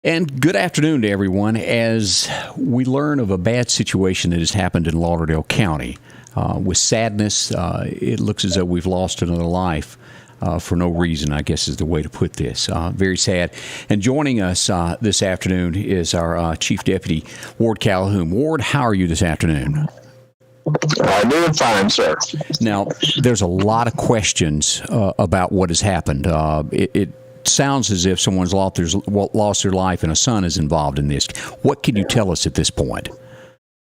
And good afternoon to everyone. As we learn of a bad situation that has happened in Lauderdale County, with sadness, it looks as though we've lost another life for no reason, I guess is the way to put this. Very sad. And joining us this afternoon is our Chief Deputy, Ward Calhoun. Ward, how are you this afternoon? I'm doing fine, sir. Now, there's a lot of questions about what has happened. It sounds as if someone's lost their life and a son is involved in this. What can you tell us at this point?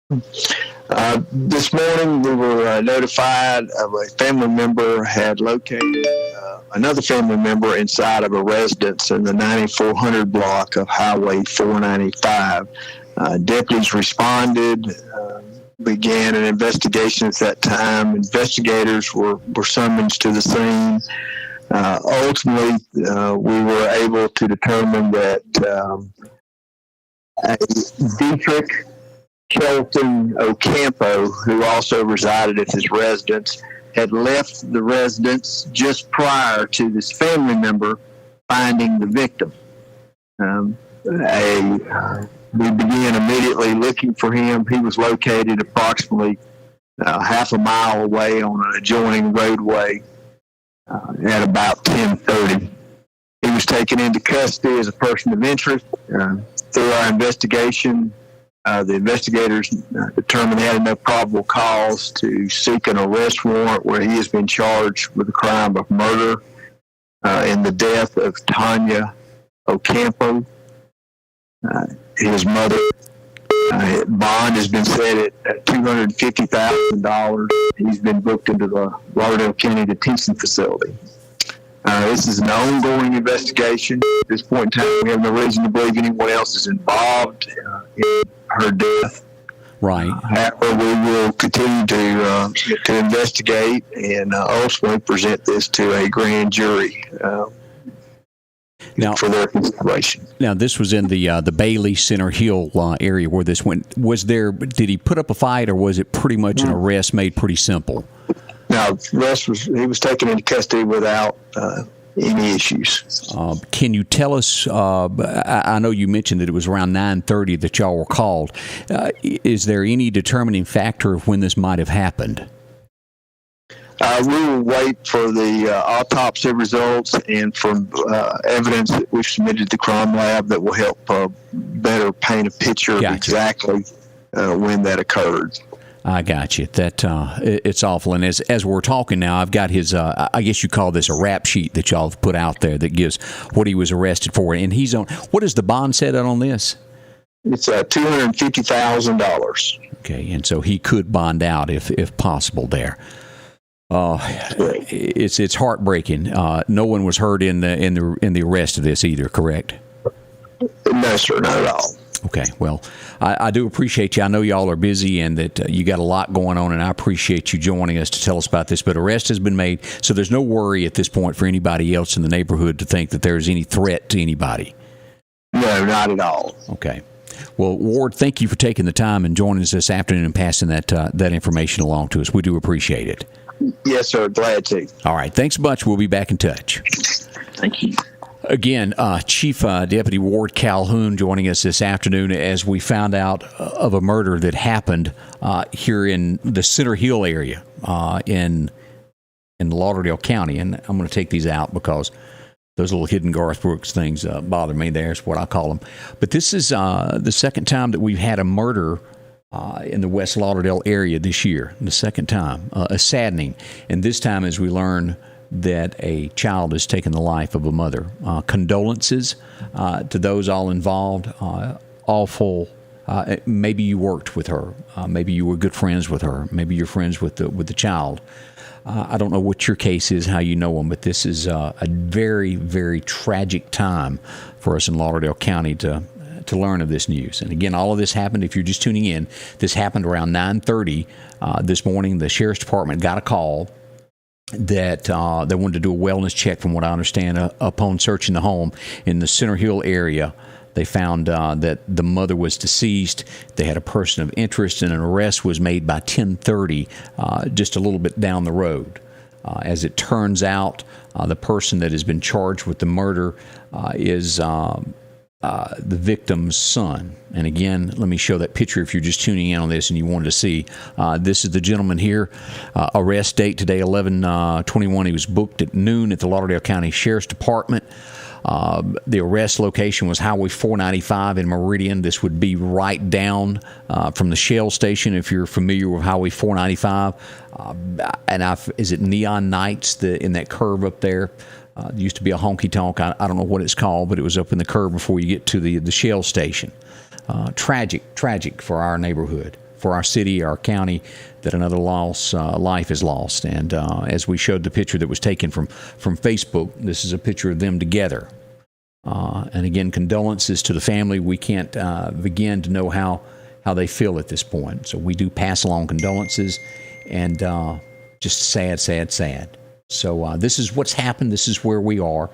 This morning we were notified of a family member had located another family member inside of a residence in the 9400 block of Highway 495. Deputies responded, began an investigation at that time. Investigators were summoned to the scene. Ultimately, we were able to determine that Detrick Kelton Ocampo, who also resided at his residence, had left the residence just prior to this family member finding the victim. We began immediately looking for him. He was located approximately half a mile away on an adjoining roadway at about 10:30. He was taken into custody as a person of interest. Through our investigation, the investigators determined they had enough probable cause to seek an arrest warrant where he has been charged with the crime of murder in the death of Tanya Ocampo. His mother, bond has been set at $250,000. He's been booked into the Lauderdale County Detention Facility. This is an ongoing investigation. At this point in time, we have no reason to believe anyone else is involved in her death. Right. However, we will continue to investigate and ultimately present this to a grand jury for their consideration. Now, this was in the Bailey Center Hill area where this went. Did he put up a fight, or was it pretty much an arrest made pretty simple? Now, he was taken into custody without any issues. Can you tell us, I know you mentioned that it was around 9:30 that y'all were called. Is there any determining factor of when this might have happened? We will wait for the autopsy results and from evidence that we've submitted to the crime lab that will help better paint a picture of exactly when that occurred. I got you. That it's awful. And as we're talking now, I've got his. I guess you call this a rap sheet that y'all have put out there that gives what he was arrested for. And he's on. What is the bond set on this? It's $250,000. Okay, and so he could bond out if possible there. It's heartbreaking. No one was hurt in the arrest of this either. Correct? No, sir, not at all. Okay, well, I do appreciate you. I know y'all are busy and that you got a lot going on, and I appreciate you joining us to tell us about this. But arrest has been made, so there's no worry at this point for anybody else in the neighborhood to think that there's any threat to anybody. No, not at all. Okay. Well, Ward, thank you for taking the time and joining us this afternoon and passing that information along to us. We do appreciate it. Yes, sir. Glad to. All right. Thanks much. We'll be back in touch. Thank you. Again, Chief Deputy Ward Calhoun joining us this afternoon as we found out of a murder that happened here in the Center Hill area in Lauderdale County. And I'm going to take these out because those little hidden Garth Brooks things bother me. There's what I call them. But this is the second time that we've had a murder in the West Lauderdale area this year. The second time. A saddening. And this time as we learn that a child has taken the life of a mother. Condolences to those all involved. Awful. Maybe you worked with her. Maybe you were good friends with her. Maybe you're friends with the child. I don't know what your case is, how you know them, but this is a very, very tragic time for us in Lauderdale County to learn of this news. And again, all of this happened, if you're just tuning in, this happened around 9:30 this morning. The Sheriff's Department got a call that they wanted to do a wellness check, from what I understand, upon searching the home in the Center Hill area. They found that the mother was deceased. They had a person of interest, and an arrest was made by 10:30, just a little bit down the road. As it turns out, the person that has been charged with the murder is the victim's son. And again, let me show that picture if you're just tuning in on this and you wanted to see. This is the gentleman here. Arrest date today, 11/21. He was booked at noon at the Lauderdale County Sheriff's Department. The arrest location was Highway 495 in Meridian. This would be right down from the Shell station if you're familiar with Highway 495. Is it Neon Nights in that curve up there? It used to be a honky-tonk. I don't know what it's called, but it was up in the curve before you get to the Shell station. Tragic for our neighborhood, for our city, our county, that another life is lost. And as we showed the picture that was taken from Facebook, this is a picture of them together. And again, condolences to the family. We can't begin to know how they feel at this point. So we do pass along condolences, and just sad. So this is what's happened. This is where we are.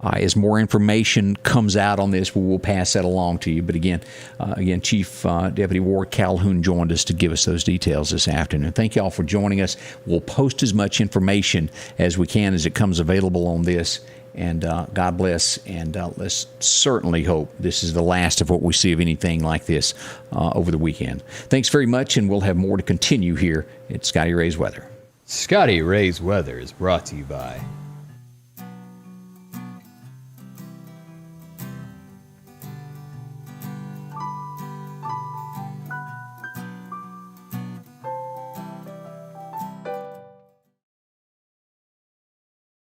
As more information comes out on this, we will pass that along to you. But again, Chief Deputy Ward Calhoun joined us to give us those details this afternoon. Thank you all for joining us. We'll post as much information as we can as it comes available on this. And God bless. And let's certainly hope this is the last of what we see of anything like this over the weekend. Thanks very much, and we'll have more to continue here at Scotty Ray's Weather. Scotty Ray's Weather is brought to you by